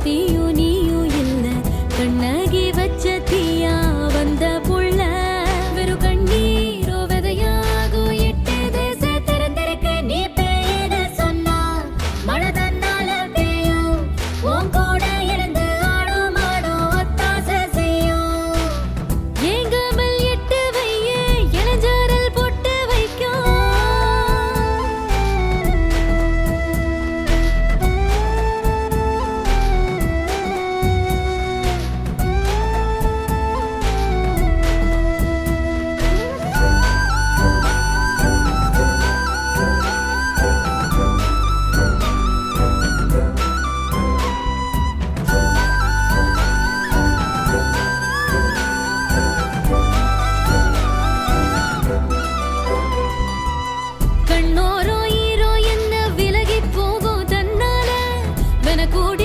தீயும் நீயும் இல்ல கண்ணகி வச்ச தீயா வந்த புள்ள வெறும் கண்ணீரோ விதையாகும் 8 தேச திறந்திருக்கு நீ பேயன சொன்னா மழை தன்னால பெய்யும் உன் கூட இருந்து ஆடும் ஆடும் ஒத்தாசை செய்யும் ஏங்காமல் 8 வையே இளஞ்சாரல் பொட்டு வைக்கும் கண்ணோரோ ஈரோ என்ன விலகி போகும் தன்னால வென கூட